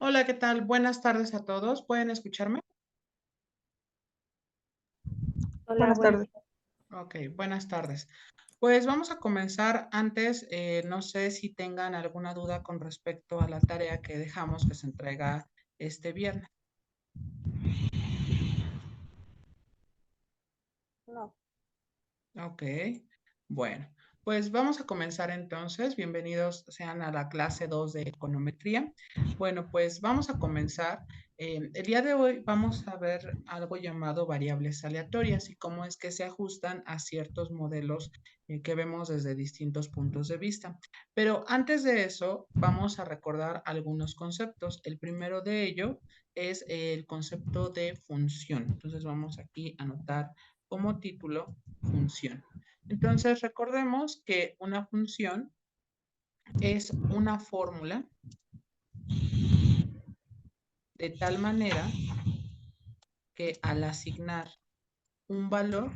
Hola, ¿qué tal? Buenas tardes a todos. ¿Pueden escucharme? Hola, Buenas buenas. tardes. Ok, buenas tardes. Pues vamos a comenzar. Antes, no sé si tengan alguna duda con respecto a la tarea que dejamos que se entrega este viernes. No. Ok, bueno, pues vamos a comenzar entonces. Bienvenidos sean a la clase 2 de econometría. Bueno, pues vamos a comenzar. El día de hoy vamos a ver algo llamado variables aleatorias y cómo es que se ajustan a ciertos modelos que vemos desde distintos puntos de vista. Pero antes de eso, vamos a recordar algunos conceptos. El primero de ello es el concepto de función. Entonces vamos aquí a anotar como título función. Entonces, recordemos que una función es una fórmula de tal manera que al asignar un valor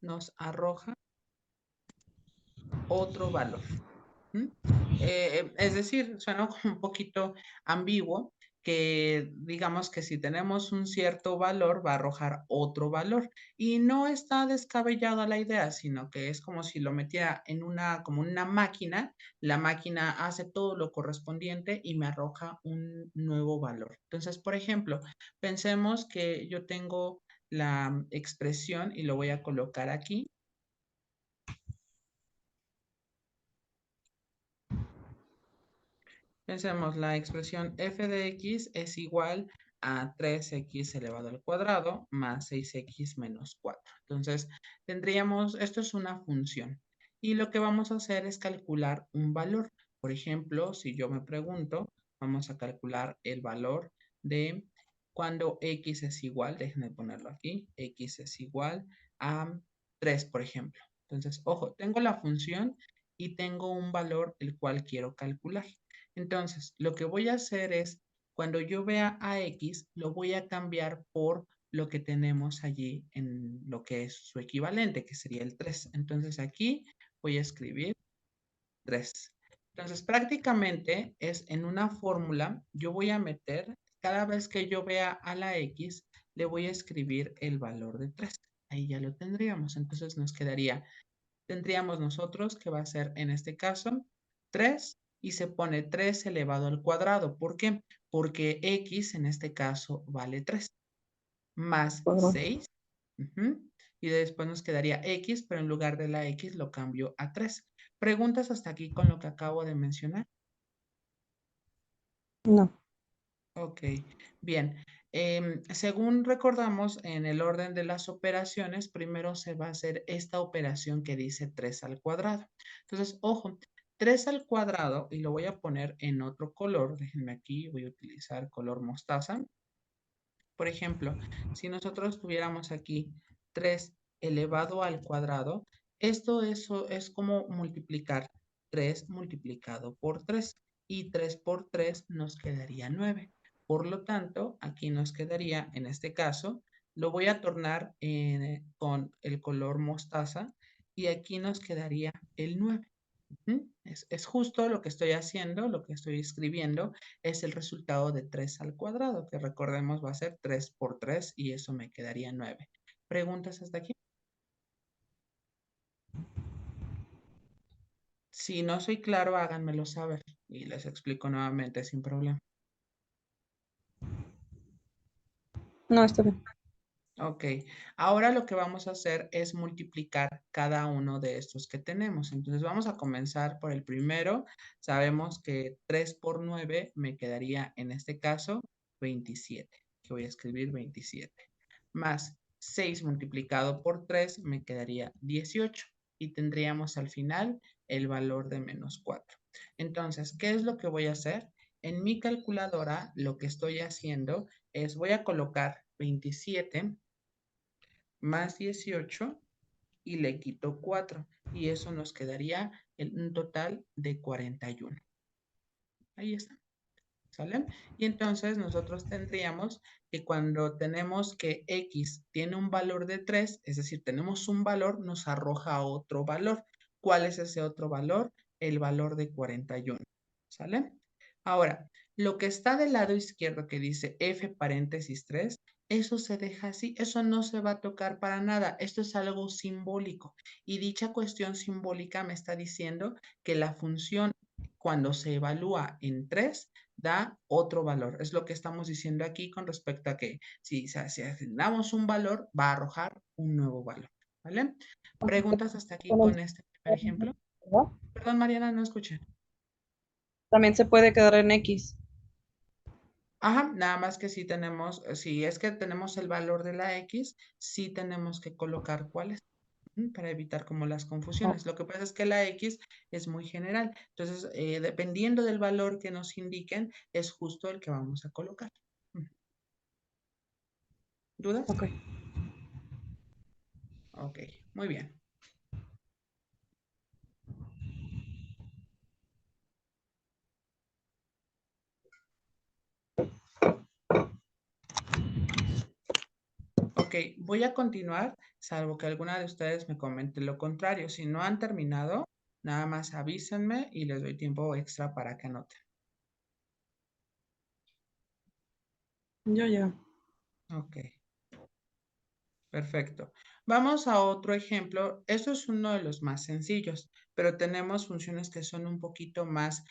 nos arroja otro valor. Es decir, suena como un poquito ambiguo que digamos que si tenemos un cierto valor va a arrojar otro valor y no está descabellada la idea, sino que es como si lo metiera en como una máquina, la máquina hace todo lo correspondiente y me arroja un nuevo valor. Entonces, por ejemplo, pensemos que yo tengo la expresión y lo voy a colocar aquí. Pensemos, la expresión f de x es igual a 3x elevado al cuadrado más 6x menos 4. Entonces, esto es una función. Y lo que vamos a hacer es calcular un valor. Por ejemplo, si yo me pregunto, vamos a calcular el valor de cuando x es igual, déjenme ponerlo aquí, x es igual a 3, por ejemplo. Entonces, ojo, tengo la función y tengo un valor el cual quiero calcular. Entonces, lo que voy a hacer es, cuando yo vea a x, lo voy a cambiar por lo que tenemos allí en lo que es su equivalente, que sería el 3. Entonces, aquí voy a escribir 3. Entonces, prácticamente es en una fórmula, yo voy a meter, cada vez que yo vea a la x, le voy a escribir el valor de 3. Ahí ya lo tendríamos. Entonces, tendríamos nosotros que va a ser en este caso 3 y se pone 3 elevado al cuadrado. ¿Por qué? Porque x en este caso vale 3 más 6. Y después nos quedaría x, pero en lugar de la x lo cambio a 3. ¿Preguntas hasta aquí con lo que acabo de mencionar? No. Ok, bien. Según recordamos, en el orden de las operaciones, primero se va a hacer esta operación que dice 3 al cuadrado. Entonces, ojo, 3 al cuadrado, y lo voy a poner en otro color, déjenme aquí, voy a utilizar color mostaza. Por ejemplo, si nosotros tuviéramos aquí 3 elevado al cuadrado, eso es como multiplicar 3 multiplicado por 3 y 3 por 3 nos quedaría 9. Por lo tanto, aquí nos quedaría, en este caso, lo voy a tornar con el color mostaza y aquí nos quedaría el 9. Es justo lo que estoy haciendo, lo que estoy escribiendo, es el resultado de 3 al cuadrado, que recordemos va a ser 3 por 3 y eso me quedaría 9. ¿Preguntas hasta aquí? Si no soy claro, háganmelo saber y les explico nuevamente sin problema. No, está bien. Ok, ahora lo que vamos a hacer es multiplicar cada uno de estos que tenemos. Entonces vamos a comenzar por el primero. Sabemos que 3 por 9 me quedaría en este caso 27, que voy a escribir 27. Más 6 multiplicado por 3 me quedaría 18 y tendríamos al final el valor de menos 4. Entonces, ¿qué es lo que voy a hacer? En mi calculadora lo que estoy haciendo es voy a colocar 27 más 18 y le quito 4 y eso nos quedaría en un total de 41. Ahí está. ¿Sale? Y entonces nosotros tendríamos que cuando tenemos que x tiene un valor de 3, es decir, tenemos un valor, nos arroja otro valor. ¿Cuál es ese otro valor? El valor de 41. ¿sale? Ahora, lo que está del lado izquierdo que dice F paréntesis 3, eso se deja así, eso no se va a tocar para nada, esto es algo simbólico y dicha cuestión simbólica me está diciendo que la función cuando se evalúa en 3 da otro valor, es lo que estamos diciendo aquí con respecto a que si asignamos un valor va a arrojar un nuevo valor, ¿vale? ¿Preguntas hasta aquí con este primer ejemplo? ¿Verdad? Perdón, Mariana, no escuché. También se puede quedar en X. Ajá, nada más que si tenemos, si es que tenemos el valor de la X, sí tenemos que colocar cuál es, para evitar como las confusiones. Lo que pasa es que la X es muy general, entonces dependiendo del valor que nos indiquen, es justo el que vamos a colocar. ¿Dudas? Ok. Ok, muy bien. Ok, voy a continuar, salvo que alguna de ustedes me comente lo contrario. Si no han terminado, nada más avísenme y les doy tiempo extra para que anoten. Yo ya. Ok, perfecto. Vamos a otro ejemplo. Esto es uno de los más sencillos, pero tenemos funciones que son un poquito más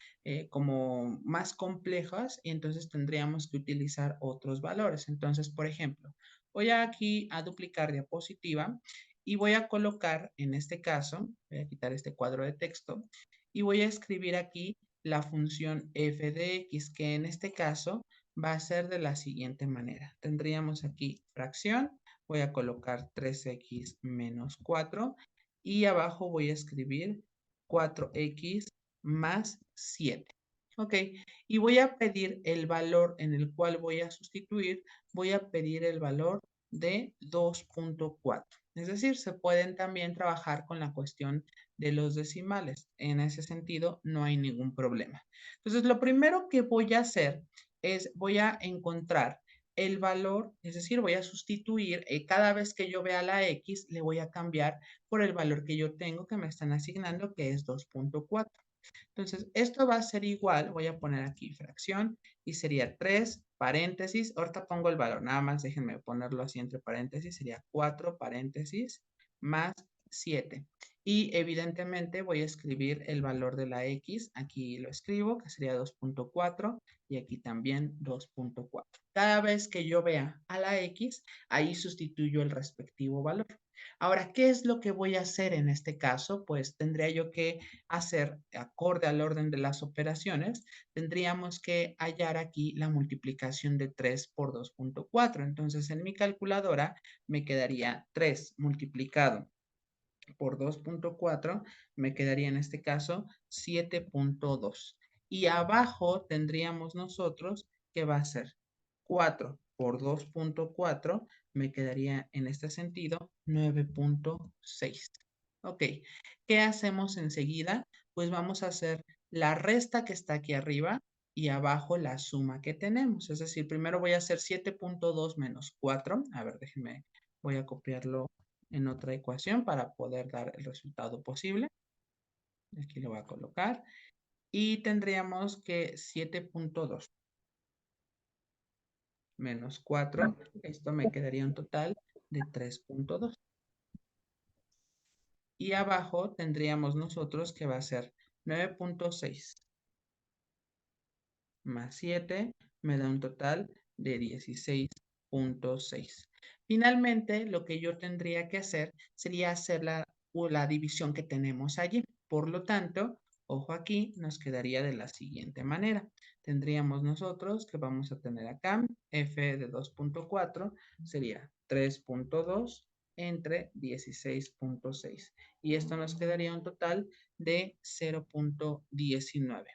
como más complejas y entonces tendríamos que utilizar otros valores. Entonces, por ejemplo, voy aquí a duplicar diapositiva y voy a colocar en este caso, voy a quitar este cuadro de texto y voy a escribir aquí la función f de x, que en este caso va a ser de la siguiente manera. Tendríamos aquí fracción. Voy a colocar 3x menos 4 y abajo voy a escribir 4x más 7. Ok, y voy a pedir el valor en el cual voy a sustituir, voy a pedir el valor de 2.4. Es decir, se pueden también trabajar con la cuestión de los decimales. En ese sentido, no hay ningún problema. Entonces, lo primero que voy a hacer es, voy a encontrar el valor, es decir, voy a sustituir, cada vez que yo vea la X, le voy a cambiar por el valor que yo tengo que me están asignando, que es 2.4. Entonces, esto va a ser igual, voy a poner aquí fracción y sería 3 paréntesis, ahorita pongo el valor, nada más déjenme ponerlo así entre paréntesis, sería 4 paréntesis más 7. Y evidentemente voy a escribir el valor de la X, aquí lo escribo, que sería 2.4 y aquí también 2.4. Cada vez que yo vea a la X, ahí sustituyo el respectivo valor. Ahora, ¿qué es lo que voy a hacer en este caso? Pues tendría yo que hacer, acorde al orden de las operaciones, tendríamos que hallar aquí la multiplicación de 3 por 2.4. Entonces, en mi calculadora me quedaría 3 multiplicado por 2.4, me quedaría en este caso 7.2. Y abajo tendríamos nosotros que va a ser 4 por 2.4, me quedaría en este sentido 9.6. Ok, ¿qué hacemos enseguida? Pues vamos a hacer la resta que está aquí arriba y abajo la suma que tenemos. Es decir, primero voy a hacer 7.2 menos 4. A ver, déjenme, voy a copiarlo en otra ecuación para poder dar el resultado posible. Aquí lo voy a colocar. Y tendríamos que 7.2 menos 4. Esto me quedaría un total de 3.2. Y abajo tendríamos nosotros que va a ser 9.6 más 7 me da un total de 16.6. Finalmente, lo que yo tendría que hacer sería hacer la división que tenemos allí. Por lo tanto, ojo aquí, nos quedaría de la siguiente manera. Tendríamos nosotros que vamos a tener acá f de 2.4 sería 3.2 entre 16.6. Y esto nos quedaría un total de 0.19.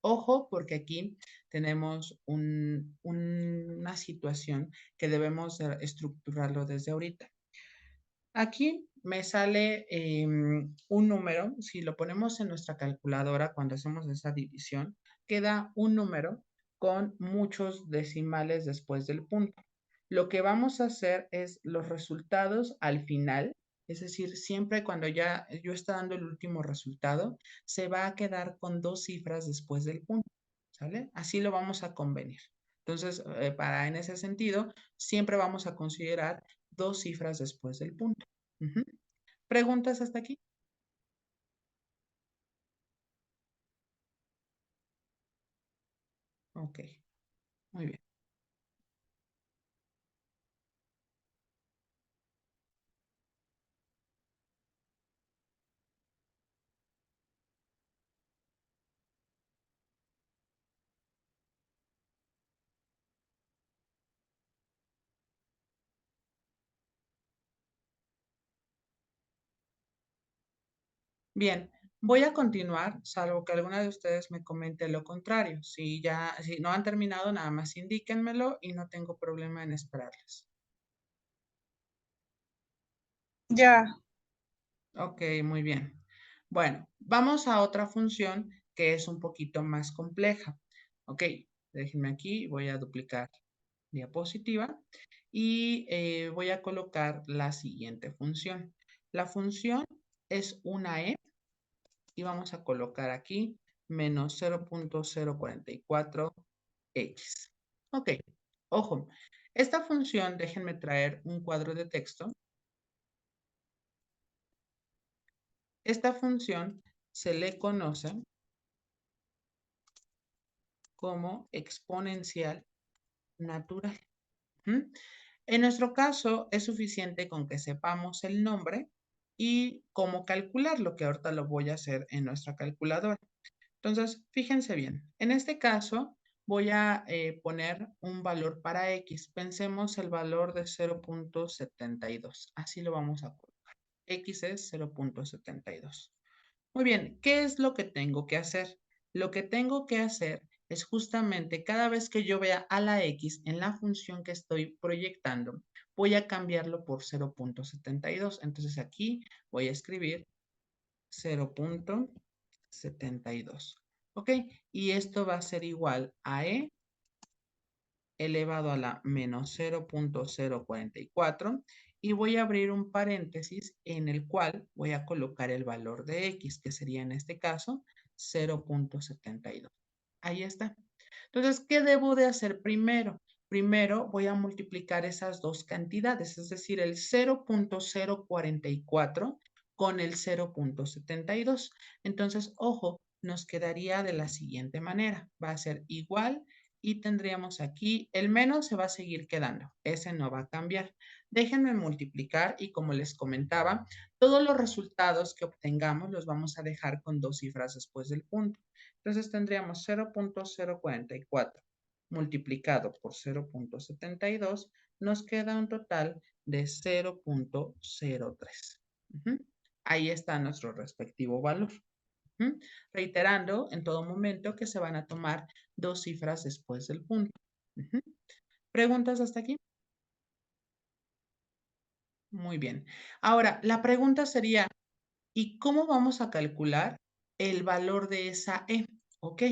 Ojo, porque aquí tenemos una situación que debemos estructurarlo desde ahorita. Aquí me sale un número, si lo ponemos en nuestra calculadora cuando hacemos esa división, queda un número con muchos decimales después del punto. Lo que vamos a hacer es los resultados al final, es decir, siempre cuando ya yo está dando el último resultado, se va a quedar con 2 cifras después del punto. ¿sale? Así lo vamos a convenir. Entonces, en ese sentido, siempre vamos a considerar 2 cifras después del punto. ¿Preguntas hasta aquí? Ok, muy bien. Bien, voy a continuar, salvo que alguna de ustedes me comente lo contrario. Si no han terminado, nada más indíquenmelo y no tengo problema en esperarles. Ya. Ok, muy bien. Bueno, vamos a otra función que es un poquito más compleja. Ok, déjenme aquí, voy a duplicar diapositiva y voy a colocar la siguiente función. La función es una E y vamos a colocar aquí menos 0.044x. Ok, ojo, esta función, déjenme traer un cuadro de texto. Esta función se le conoce como exponencial natural. En nuestro caso, es suficiente con que sepamos el nombre y cómo calcularlo, que ahorita lo voy a hacer en nuestra calculadora. Entonces, fíjense bien. En este caso, voy a poner un valor para x. Pensemos el valor de 0.72. Así lo vamos a colocar. X es 0.72. Muy bien, ¿qué es lo que tengo que hacer? Lo que tengo que hacer es justamente cada vez que yo vea a la x en la función que estoy proyectando, voy a cambiarlo por 0.72. Entonces aquí voy a escribir 0.72. ¿Ok? Y esto va a ser igual a e elevado a la menos 0.044 y voy a abrir un paréntesis en el cual voy a colocar el valor de x, que sería en este caso 0.72. Ahí está. Entonces, ¿qué debo de hacer primero? Primero voy a multiplicar esas dos cantidades, es decir, el 0.044 con el 0.72. Entonces, ojo, nos quedaría de la siguiente manera. Va a ser igual y tendríamos aquí, el menos se va a seguir quedando, ese no va a cambiar. Déjenme multiplicar y como les comentaba, todos los resultados que obtengamos los vamos a dejar con 2 cifras después del punto. Entonces tendríamos 0.044 multiplicado por 0.72, nos queda un total de 0.03. Ahí está nuestro respectivo valor. Reiterando en todo momento que se van a tomar 2 cifras después del punto. ¿Preguntas hasta aquí? Muy bien. Ahora, la pregunta sería, ¿y cómo vamos a calcular el valor de esa E? Ok,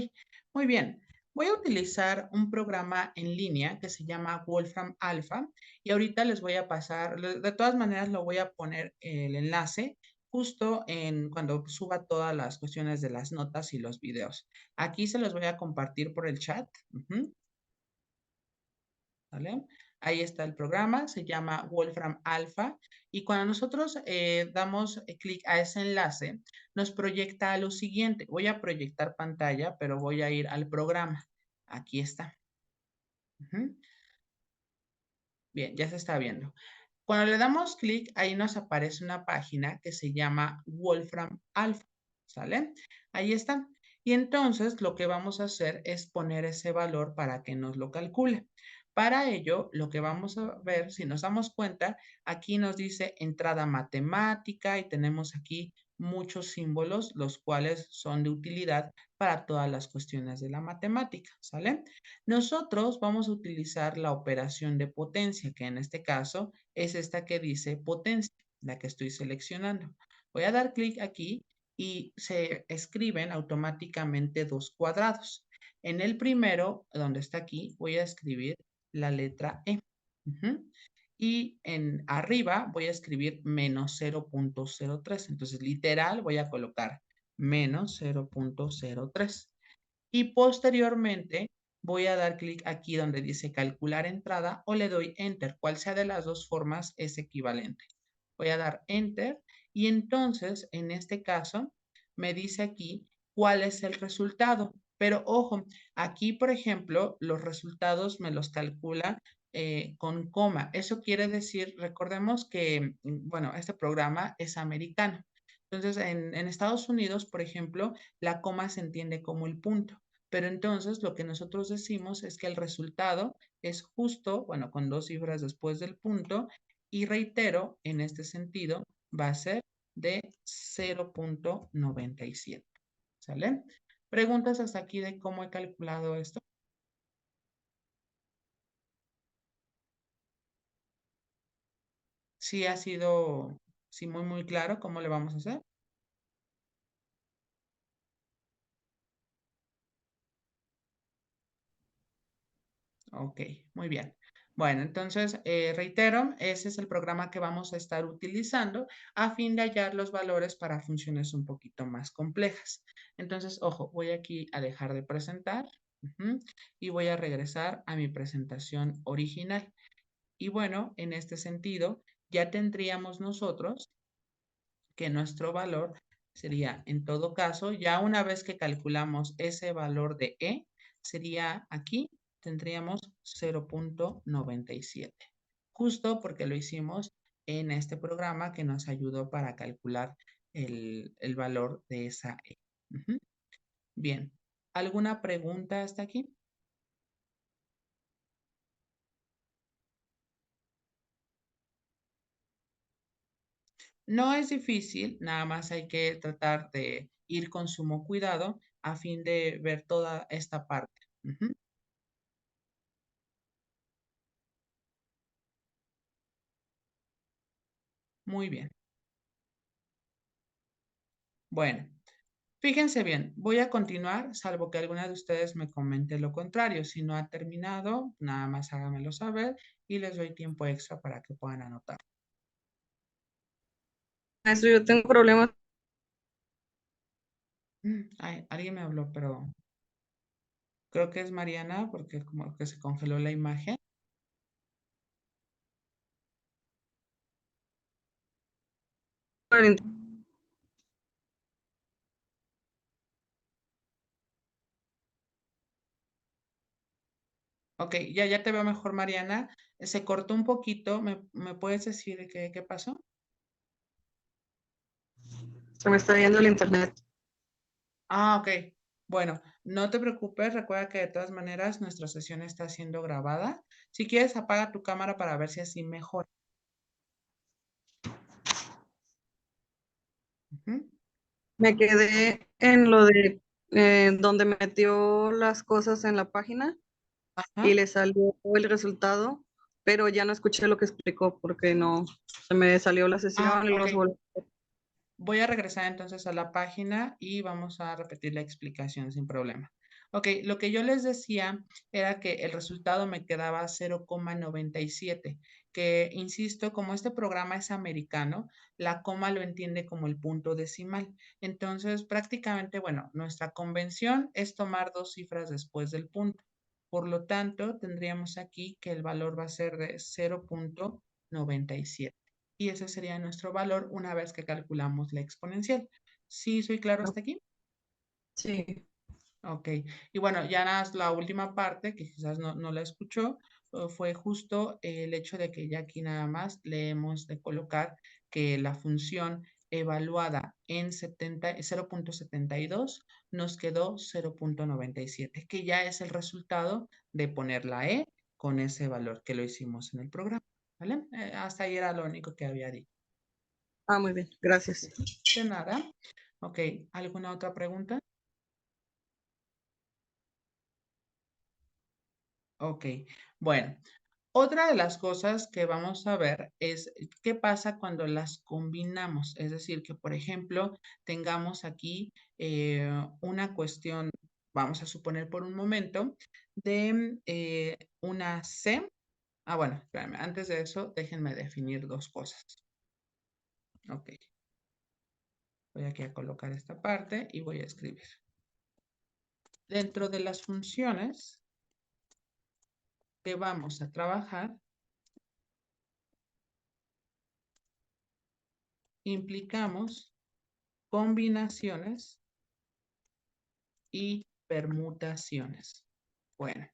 muy bien. Voy a utilizar un programa en línea que se llama Wolfram Alpha y ahorita les voy a pasar, de todas maneras lo voy a poner el enlace justo en cuando suba todas las cuestiones de las notas y los videos. Aquí se los voy a compartir por el chat. ¿Vale? Ahí está el programa, se llama Wolfram Alpha y cuando nosotros damos clic a ese enlace, nos proyecta a lo siguiente. Voy a proyectar pantalla, pero voy a ir al programa. Aquí está. Bien, ya se está viendo. Cuando le damos clic, ahí nos aparece una página que se llama Wolfram Alpha, ¿sale? Ahí está. Y entonces lo que vamos a hacer es poner ese valor para que nos lo calcule. Para ello, lo que vamos a ver, si nos damos cuenta, aquí nos dice entrada matemática y tenemos aquí muchos símbolos, los cuales son de utilidad para todas las cuestiones de la matemática, ¿sale? Nosotros vamos a utilizar la operación de potencia, que en este caso es esta que dice potencia, la que estoy seleccionando. Voy a dar clic aquí y se escriben automáticamente 2 cuadrados. En el primero, donde está aquí, voy a escribir la letra E. Y en arriba voy a escribir menos 0.03. Entonces, literal, voy a colocar menos 0.03. Y posteriormente voy a dar clic aquí donde dice calcular entrada o le doy enter. Cual sea de las dos formas es equivalente. Voy a dar enter y entonces en este caso me dice aquí cuál es el resultado. Pero ojo, aquí por ejemplo los resultados me los calcula con coma. Eso quiere decir, recordemos que, bueno, este programa es americano. Entonces, en Estados Unidos, por ejemplo, la coma se entiende como el punto. Pero entonces lo que nosotros decimos es que el resultado es justo, bueno, con dos cifras después del punto. Y reitero, en este sentido, va a ser de 0.97. ¿Sale? ¿Preguntas hasta aquí de cómo he calculado esto? Sí ha sido, sí, muy, muy claro cómo le vamos a hacer. Ok, muy bien. Bueno, entonces, reitero, ese es el programa que vamos a estar utilizando a fin de hallar los valores para funciones un poquito más complejas. Entonces, ojo, voy aquí a dejar de presentar y voy a regresar a mi presentación original. Y bueno, en este sentido, ya tendríamos nosotros que nuestro valor sería, en todo caso, ya una vez que calculamos ese valor de E, sería aquí, tendríamos 0.97, justo porque lo hicimos en este programa que nos ayudó para calcular el valor de esa E. Bien, ¿alguna pregunta hasta aquí? No es difícil, nada más hay que tratar de ir con sumo cuidado a fin de ver toda esta parte. Muy bien. Bueno, fíjense bien, voy a continuar, salvo que alguna de ustedes me comente lo contrario. Si no ha terminado, nada más háganmelo saber y les doy tiempo extra para que puedan anotar. Maestro, yo tengo problemas. Ay, alguien me habló, pero creo que es Mariana porque como que se congeló la imagen. Ok, ya te veo mejor, Mariana. Se cortó un poquito. ¿Me puedes decir qué pasó? Se me está yendo el internet. Ah, ok. Bueno, no te preocupes. Recuerda que de todas maneras nuestra sesión está siendo grabada. Si quieres, apaga tu cámara para ver si así mejor. Me quedé en lo de donde metió las cosas en la página y Ajá. le salió el resultado, pero ya no escuché lo que explicó porque no, se me salió la Ah, sesión y ok. los volví. Voy a regresar entonces a la página y vamos a repetir la explicación sin problema. Ok, lo que yo les decía era que el resultado me quedaba 0,97, que insisto, como este programa es americano, la coma lo entiende como el punto decimal. Entonces, prácticamente, bueno, nuestra convención es tomar dos cifras después del punto. Por lo tanto, tendríamos aquí que el valor va a ser de 0.97. Y ese sería nuestro valor una vez que calculamos la exponencial. ¿Sí soy claro hasta aquí? Sí. Ok. Y bueno, ya nada más la última parte, que quizás no la escuchó, fue justo el hecho de que ya aquí nada más le hemos de colocar que la función evaluada en 0.72 nos quedó 0.97, que ya es el resultado de poner la E con ese valor que lo hicimos en el programa. ¿Vale? Hasta ahí era lo único que había dicho. Ah, muy bien, gracias. De nada. Ok, ¿alguna otra pregunta? Ok, bueno, otra de las cosas que vamos a ver es qué pasa cuando las combinamos. Es decir, que por ejemplo tengamos aquí una cuestión, vamos a suponer por un momento, de una C. Ah, bueno, espérame, antes de eso déjenme definir dos cosas. Ok, voy aquí a colocar esta parte y voy a escribir. Dentro de las funciones que vamos a trabajar, implicamos combinaciones y permutaciones. Bueno,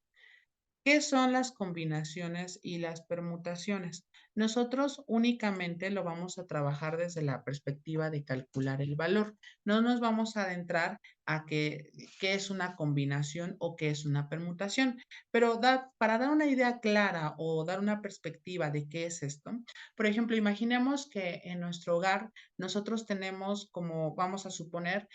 ¿qué son las combinaciones y las permutaciones? Nosotros únicamente lo vamos a trabajar desde la perspectiva de calcular el valor. No nos vamos a adentrar a qué es una combinación o qué es una permutación. Pero para dar una idea clara o dar una perspectiva de qué es esto, por ejemplo, imaginemos que en nuestro hogar nosotros tenemos, como vamos a suponer,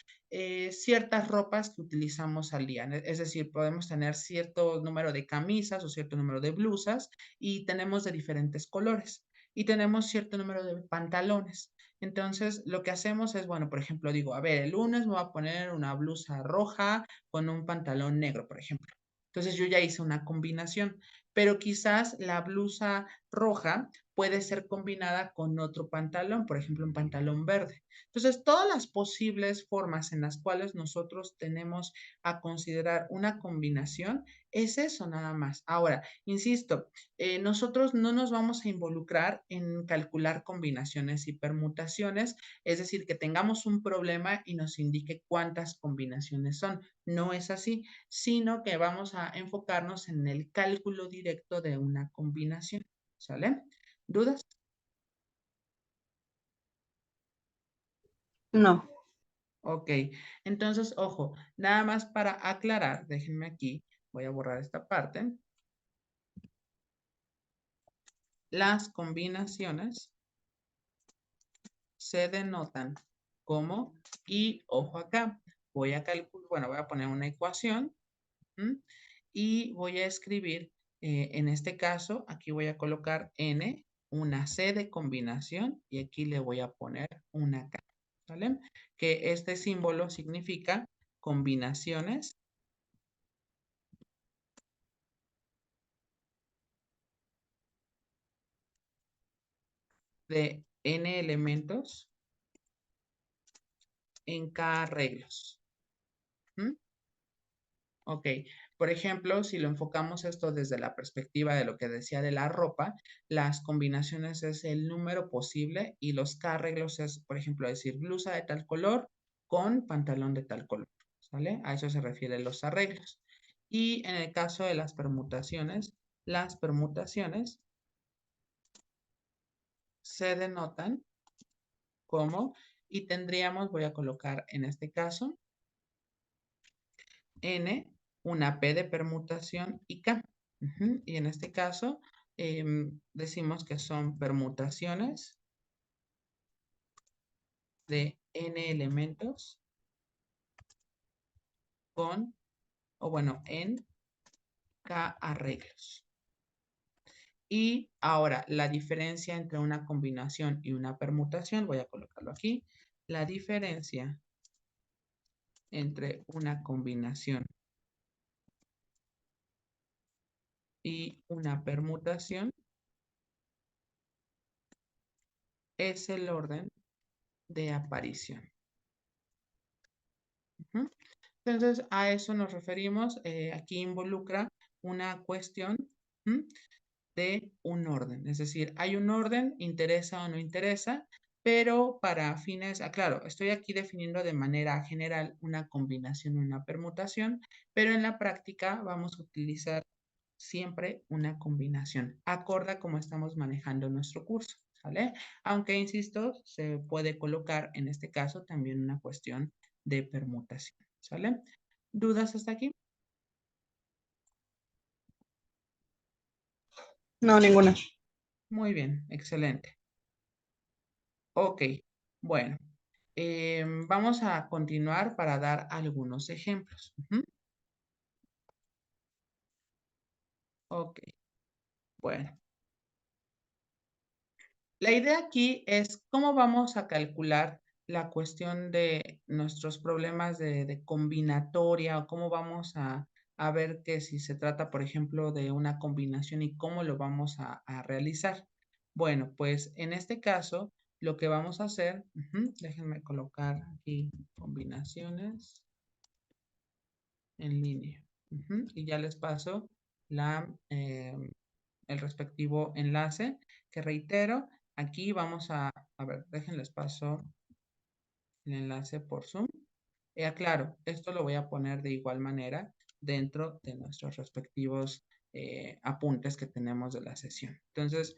ciertas ropas que utilizamos al día. Es decir, podemos tener cierto número de camisas o cierto número de blusas y tenemos de diferentes colores y tenemos cierto número de pantalones. Entonces, lo que hacemos es, bueno, por ejemplo, digo, a ver, el lunes me voy a poner una blusa roja con un pantalón negro, por ejemplo. Entonces, yo ya hice una combinación, pero quizás la blusa roja puede ser combinada con otro pantalón, por ejemplo, un pantalón verde. Entonces, todas las posibles formas en las cuales nosotros tenemos a considerar una combinación es eso nada más. Ahora, insisto, nosotros no nos vamos a involucrar en calcular combinaciones y permutaciones, es decir, que tengamos un problema y nos indique cuántas combinaciones son. No es así, sino que vamos a enfocarnos en el cálculo directo de una combinación. ¿Sale? ¿Dudas? No. Ok, entonces, ojo, nada más para aclarar, déjenme aquí, voy a borrar esta parte. Las combinaciones se denotan como, y ojo acá, voy a calcular, bueno, voy a poner una ecuación y voy a escribir, en este caso, aquí voy a colocar n, una c de combinación y aquí le voy a poner una k, ¿vale? Que este símbolo significa combinaciones de n elementos en k arreglos. Ok, por ejemplo, si lo enfocamos esto desde la perspectiva de lo que decía de la ropa, las combinaciones es el número posible y los k arreglos es, por ejemplo, decir blusa de tal color con pantalón de tal color, ¿sale? A eso se refieren los arreglos. Y en el caso de las permutaciones se denotan como, y tendríamos, voy a colocar en este caso, N, una P de permutación y K. Y en este caso, decimos que son permutaciones de N elementos con, o bueno, en K arreglos. Y ahora, la diferencia entre una combinación y una permutación, voy a colocarlo aquí. La diferencia entre una combinación y una permutación es el orden de aparición. Entonces, a eso nos referimos. Aquí involucra una cuestión de un orden. Es decir, hay un orden, interesa o no interesa, pero para fines, claro, estoy aquí definiendo de manera general una combinación, una permutación, pero en la práctica vamos a utilizar siempre una combinación, acorde a cómo estamos manejando nuestro curso, ¿sale? Aunque, insisto, se puede colocar en este caso también una cuestión de permutación, ¿sale? ¿Dudas hasta aquí? No, ninguna. Muy bien, excelente. Ok, bueno, vamos a continuar para dar algunos ejemplos. Ok, bueno. La idea aquí es cómo vamos a calcular la cuestión de nuestros problemas de combinatoria o cómo vamos a ver que si se trata, por ejemplo, de una combinación y cómo lo vamos a realizar. Bueno, pues en este caso, lo que vamos a hacer, déjenme colocar aquí combinaciones en línea. Y ya les paso el respectivo enlace, que reitero, aquí vamos a ver, déjenles paso el enlace por Zoom. Aclaro, esto lo voy a poner de igual manera dentro de nuestros respectivos apuntes que tenemos de la sesión. Entonces,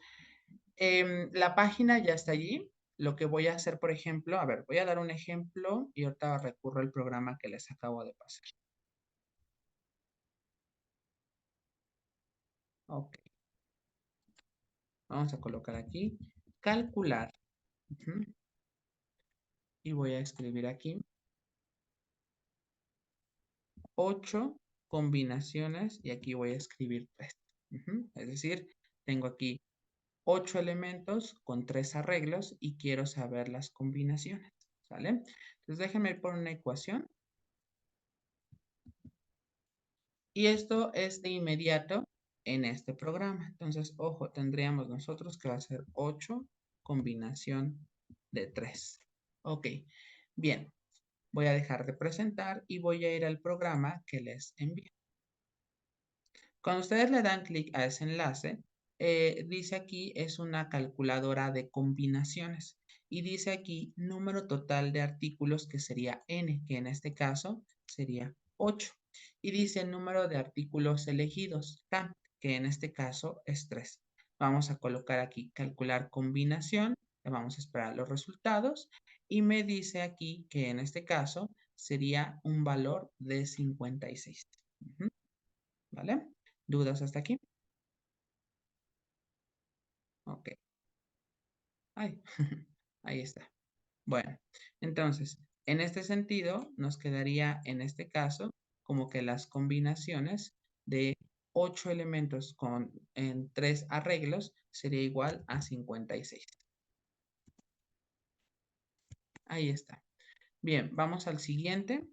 la página ya está allí. Lo que voy a hacer, por ejemplo, a ver, voy a dar un ejemplo y ahorita recurro al programa que les acabo de pasar. Ok. Vamos a colocar aquí, calcular. Y voy a escribir aquí 8 combinaciones y aquí voy a escribir 3. Es decir, tengo aquí 8 elementos con 3 arreglos y quiero saber las combinaciones, ¿sale? Entonces déjenme ir por una ecuación. Y esto es de inmediato en este programa. Entonces, ojo, tendríamos nosotros que va a ser 8 combinación de 3. Ok, bien. Voy a dejar de presentar y voy a ir al programa que les envío. Cuando ustedes le dan clic a ese enlace, dice aquí es una calculadora de combinaciones y dice aquí número total de artículos que sería n, que en este caso sería 8. Y dice número de artículos elegidos, tan, que en este caso es 3. Vamos a colocar aquí calcular combinación, le vamos a esperar los resultados y me dice aquí que en este caso sería un valor de 56. ¿Vale? ¿Dudas hasta aquí? Ok. Ay, ahí está. Bueno, entonces, en este sentido, nos quedaría en este caso como que las combinaciones de 8 elementos en 3 arreglos sería igual a 56. Ahí está. Bien, vamos al siguiente,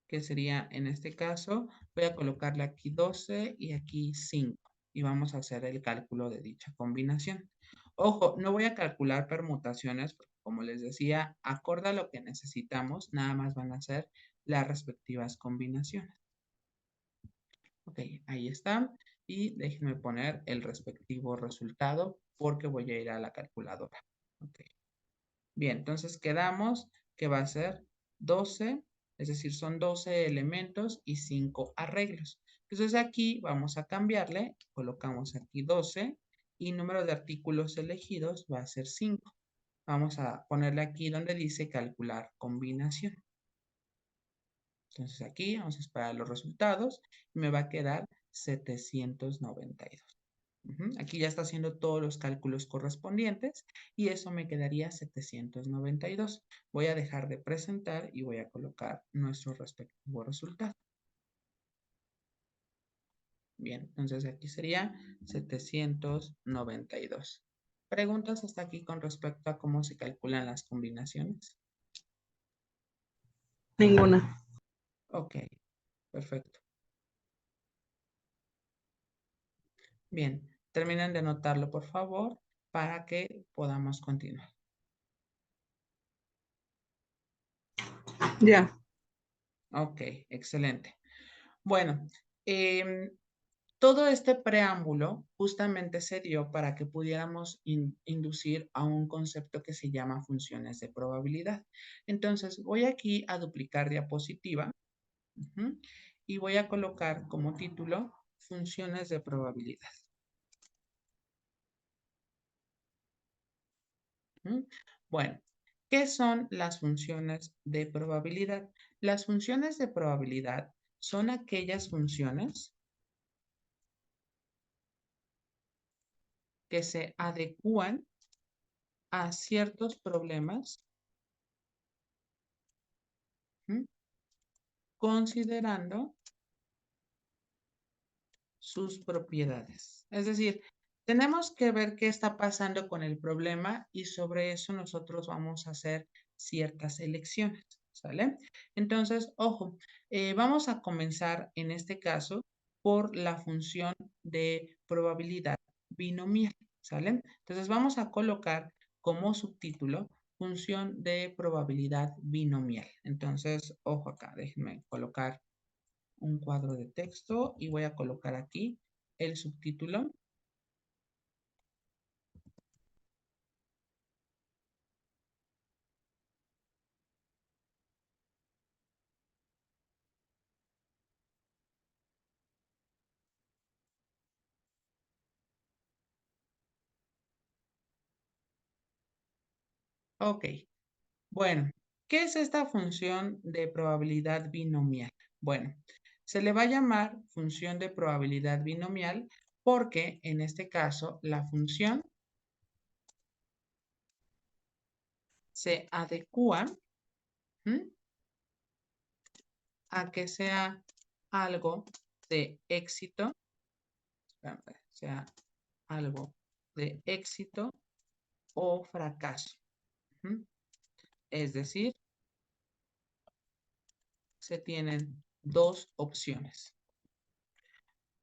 que sería en este caso, voy a colocarle aquí 12 y aquí 5 y vamos a hacer el cálculo de dicha combinación. Ojo, no voy a calcular permutaciones, porque como les decía, acorde a lo que necesitamos, nada más van a ser las respectivas combinaciones. Ok, ahí está. Y déjenme poner el respectivo resultado porque voy a ir a la calculadora. Ok. Bien, entonces quedamos que va a ser 12, es decir, son 12 elementos y 5 arreglos. Entonces aquí vamos a cambiarle, colocamos aquí 12 y número de artículos elegidos va a ser 5. Vamos a ponerle aquí donde dice calcular combinación. Entonces aquí vamos a esperar los resultados y me va a quedar 792. Aquí ya está haciendo todos los cálculos correspondientes y eso me quedaría 792. Voy a dejar de presentar y voy a colocar nuestro respectivo resultado. Bien, entonces aquí sería 792. ¿Preguntas hasta aquí con respecto a cómo se calculan las combinaciones? Ninguna. Ok, perfecto. Bien, terminen de anotarlo por favor para que podamos continuar. Ya. Ok, excelente. Bueno, todo este preámbulo justamente se dio para que pudiéramos inducir a un concepto que se llama funciones de probabilidad. Entonces, voy aquí a duplicar diapositiva y voy a colocar como título funciones de probabilidad. Bueno, ¿qué son las funciones de probabilidad? Las funciones de probabilidad son aquellas funciones que se adecúan a ciertos problemas, considerando sus propiedades. Es decir, tenemos que ver qué está pasando con el problema y sobre eso nosotros vamos a hacer ciertas elecciones, ¿sale? Entonces, ojo, vamos a comenzar en este caso por la función de probabilidad binomial, ¿sale? Entonces vamos a colocar como subtítulo función de probabilidad binomial. Entonces, ojo acá, déjenme colocar un cuadro de texto y voy a colocar aquí el subtítulo. Ok, bueno, ¿qué es esta función de probabilidad binomial? Bueno, se le va a llamar función de probabilidad binomial porque en este caso la función se adecua a que sea algo de éxito, sea algo de éxito o fracaso. Es decir, se tienen dos opciones.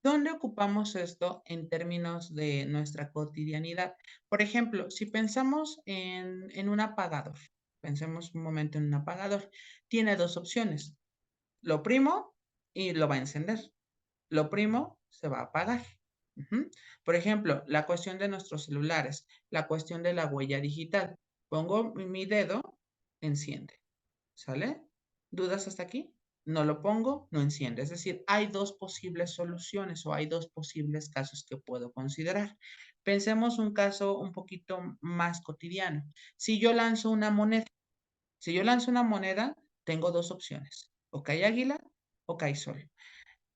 ¿Dónde ocupamos esto en términos de nuestra cotidianidad? Por ejemplo, si pensamos en un apagador, pensemos un momento en un apagador, tiene dos opciones. Lo primo y lo va a encender. Lo primo se va a apagar. Por ejemplo, la cuestión de nuestros celulares, la cuestión de la huella digital. Pongo mi dedo, enciende. ¿Sale? ¿Dudas hasta aquí? No lo pongo, no enciende. Es decir, hay dos posibles soluciones o hay dos posibles casos que puedo considerar. Pensemos un caso un poquito más cotidiano. Si yo lanzo una moneda, tengo dos opciones. O cae águila o cae sol.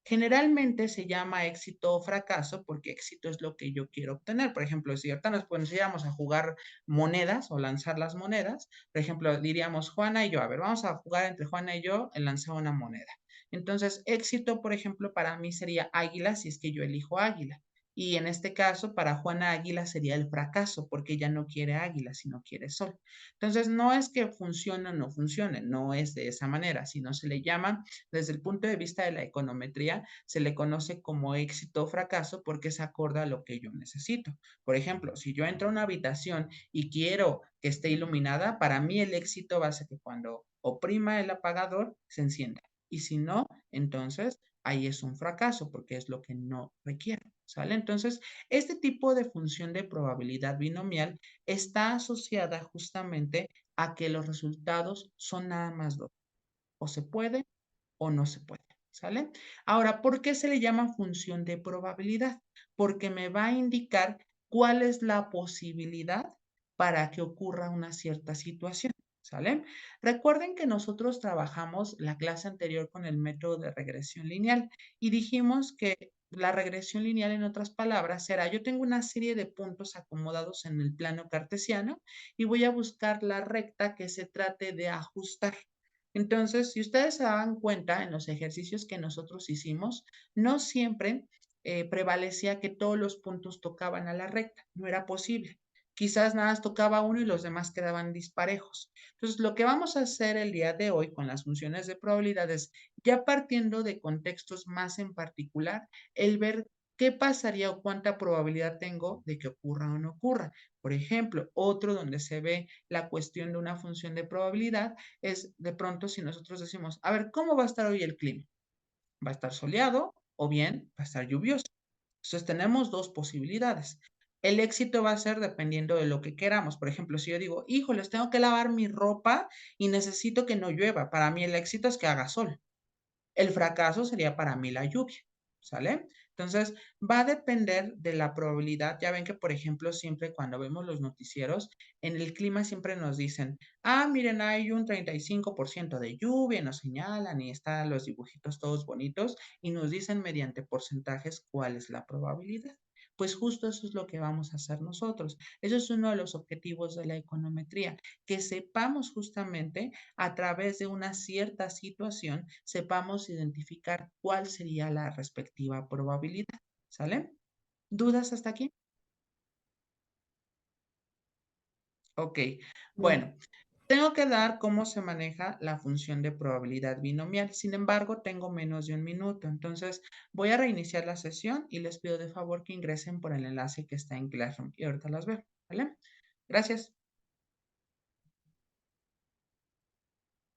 Generalmente se llama éxito o fracaso porque éxito es lo que yo quiero obtener. Por ejemplo, si ahorita nos pusiéramos a jugar monedas o lanzar las monedas, por ejemplo, diríamos Juana y yo, a ver, vamos a jugar entre Juana y yo en lanzar una moneda. Entonces, éxito, por ejemplo, para mí sería águila si es que yo elijo águila. Y en este caso, para Juana Águila sería el fracaso, porque ella no quiere águila, sino quiere sol. Entonces, no es que funcione o no funcione, no es de esa manera, sino se le llama, desde el punto de vista de la econometría, se le conoce como éxito o fracaso porque se acorda a lo que yo necesito. Por ejemplo, si yo entro a una habitación y quiero que esté iluminada, para mí el éxito va a ser que cuando oprima el apagador se encienda. Y si no, entonces ahí es un fracaso porque es lo que no requiere, ¿sale? Entonces, este tipo de función de probabilidad binomial está asociada justamente a que los resultados son nada más dos. O se puede o no se puede, ¿sale? Ahora, ¿por qué se le llama función de probabilidad? Porque me va a indicar cuál es la posibilidad para que ocurra una cierta situación, ¿sale? Recuerden que nosotros trabajamos la clase anterior con el método de regresión lineal y dijimos que la regresión lineal, en otras palabras, será yo tengo una serie de puntos acomodados en el plano cartesiano y voy a buscar la recta que se trate de ajustar. Entonces, si ustedes se dan cuenta en los ejercicios que nosotros hicimos, no siempre prevalecía que todos los puntos tocaban a la recta, no era posible. Quizás nada más tocaba uno y los demás quedaban disparejos. Entonces, lo que vamos a hacer el día de hoy con las funciones de probabilidades, ya partiendo de contextos más en particular, el ver qué pasaría o cuánta probabilidad tengo de que ocurra o no ocurra. Por ejemplo, otro donde se ve la cuestión de una función de probabilidad es de pronto si nosotros decimos, a ver, ¿cómo va a estar hoy el clima? ¿Va a estar soleado o bien va a estar lluvioso? Entonces tenemos dos posibilidades. El éxito va a ser dependiendo de lo que queramos. Por ejemplo, si yo digo, híjoles, tengo que lavar mi ropa y necesito que no llueva. Para mí el éxito es que haga sol. El fracaso sería para mí la lluvia, ¿sale? Entonces, va a depender de la probabilidad. Ya ven que, por ejemplo, siempre cuando vemos los noticieros, en el clima siempre nos dicen, miren, hay un 35% de lluvia, nos señalan y están los dibujitos todos bonitos y nos dicen mediante porcentajes cuál es la probabilidad. Pues justo eso es lo que vamos a hacer nosotros. Eso es uno de los objetivos de la econometría, que sepamos justamente a través de una cierta situación, sepamos identificar cuál sería la respectiva probabilidad. ¿Sale? ¿Dudas hasta aquí? Ok, bueno, tengo que dar cómo se maneja la función de probabilidad binomial. Sin embargo, tengo menos de un minuto. Entonces, voy a reiniciar la sesión y les pido de favor que ingresen por el enlace que está en Classroom. Y ahorita las veo. ¿Vale? Gracias.